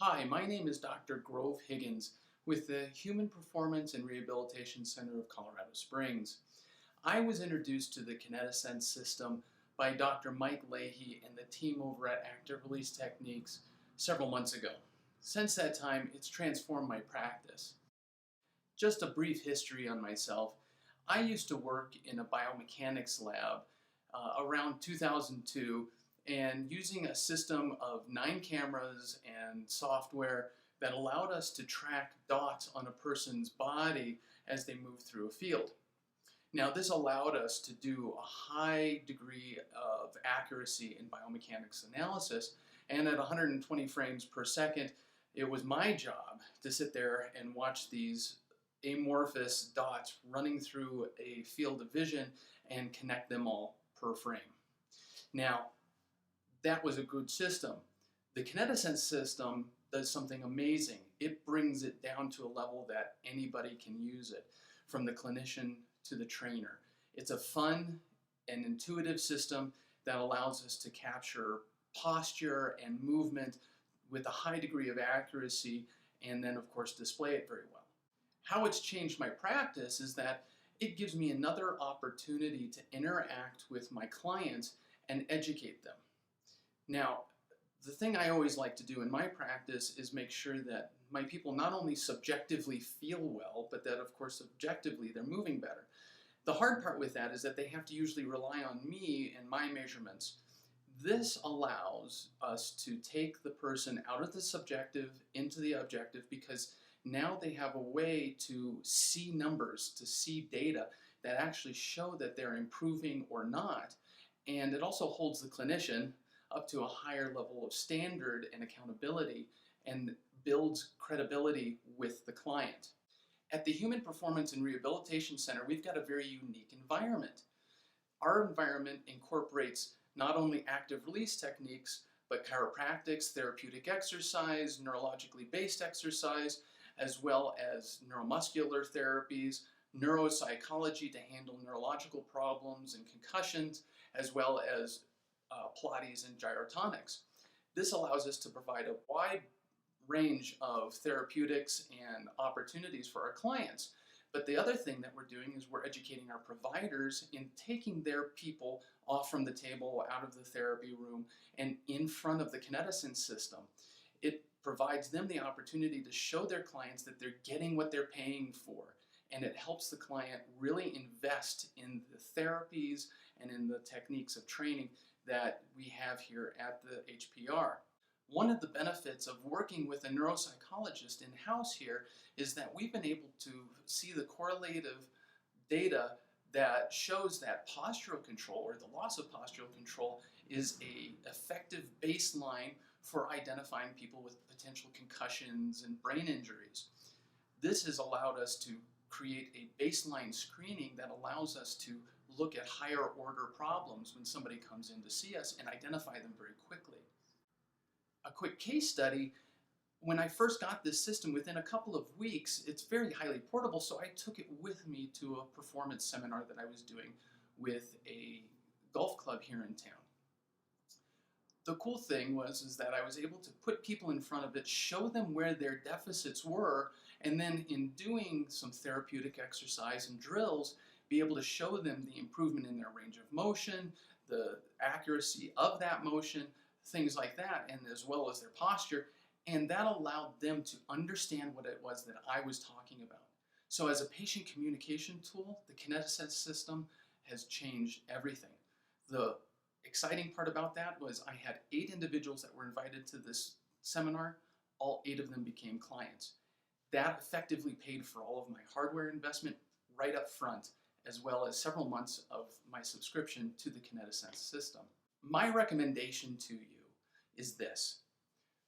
Hi, my name is Dr. Grove Higgins with the Human Performance and Rehabilitation Center of Colorado Springs. I was introduced to the Kinetisense system by Dr. Mike Leahy and the team over at Active Release Techniques several months ago. Since that time, it's transformed my practice. Just a brief history on myself. I used to work in a biomechanics lab around 2002 and using a system of 9 cameras and software that allowed us to track dots on a person's body as they move through a field. Now, this allowed us to do a high degree of accuracy in biomechanics analysis, and at 120 frames per second, it was my job to sit there and watch these amorphous dots running through a field of vision and connect them all per frame. Now, that was a good system. The Kinetisense system does something amazing. It brings it down to a level that anybody can use it, from the clinician to the trainer. It's a fun and intuitive system that allows us to capture posture and movement with a high degree of accuracy, and then of course display it very well. How it's changed my practice is that it gives me another opportunity to interact with my clients and educate them. Now, the thing I always like to do in my practice is make sure that my people not only subjectively feel well, but that of course objectively they're moving better. The hard part with that is that they have to usually rely on me and my measurements. This allows us to take the person out of the subjective into the objective, because now they have a way to see numbers, to see data that actually show that they're improving or not. And it also holds the clinician up to a higher level of standard and accountability, and builds credibility with the client. At the Human Performance and Rehabilitation Center, we've got a very unique environment. Our environment incorporates not only active release techniques, but chiropractics, therapeutic exercise, neurologically based exercise, as well as neuromuscular therapies, neuropsychology to handle neurological problems and concussions, as well as Pilates and gyrotonics. This allows us to provide a wide range of therapeutics and opportunities for our clients. But the other thing that we're doing is we're educating our providers in taking their people off from the table, out of the therapy room, and in front of the Kinetisense system. It provides them the opportunity to show their clients that they're getting what they're paying for. And it helps the client really invest in the therapies and in the techniques of training that we have here at the HPR. One of the benefits of working with a neuropsychologist in-house here is that we've been able to see the correlative data that shows that postural control, or the loss of postural control, is an effective baseline for identifying people with potential concussions and brain injuries. This has allowed us to create a baseline screening that allows us to look at higher order problems when somebody comes in to see us and identify them very quickly. A quick case study: when I first got this system, within a couple of weeks, it's very highly portable, so I took it with me to a performance seminar that I was doing with a golf club here in town. The cool thing was that I was able to put people in front of it, show them where their deficits were, and then in doing some therapeutic exercise and drills, be able to show them the improvement in their range of motion, the accuracy of that motion, things like that, and as well as their posture. And that allowed them to understand what it was that I was talking about. So as a patient communication tool, the Kinetisense system has changed everything. The exciting part about that was I had 8 individuals that were invited to this seminar. All 8 of them became clients. That effectively paid for all of my hardware investment right up front, as well as several months of my subscription to the Kinetisense system. My recommendation to you is this: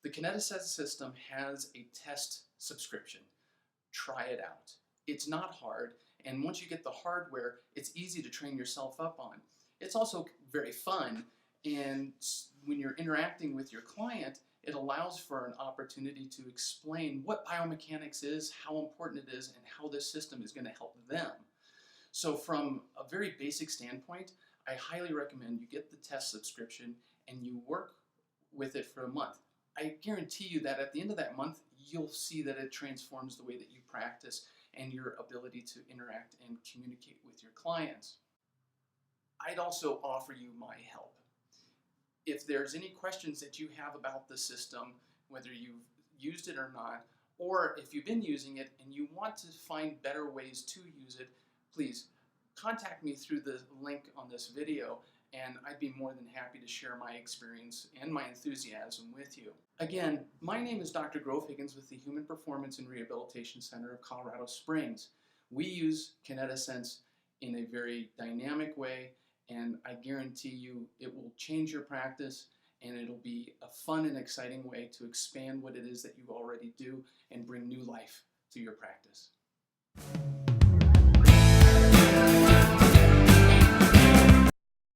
the Kinetisense system has a test subscription. Try it out. It's not hard, and once you get the hardware, it's easy to train yourself up on. It's also very fun, and when you're interacting with your client, it allows for an opportunity to explain what biomechanics is, how important it is, and how this system is going to help them. So from a very basic standpoint, I highly recommend you get the test subscription and you work with it for a month. I guarantee you that at the end of that month, you'll see that it transforms the way that you practice and your ability to interact and communicate with your clients. I'd also offer you my help. If there's any questions that you have about the system, whether you've used it or not, or if you've been using it and you want to find better ways to use it, please contact me through the link on this video, and I'd be more than happy to share my experience and my enthusiasm with you. Again, my name is Dr. Grove Higgins with the Human Performance and Rehabilitation Center of Colorado Springs. We use Kinetisense in a very dynamic way, and I guarantee you it will change your practice, and it'll be a fun and exciting way to expand what it is that you already do and bring new life to your practice.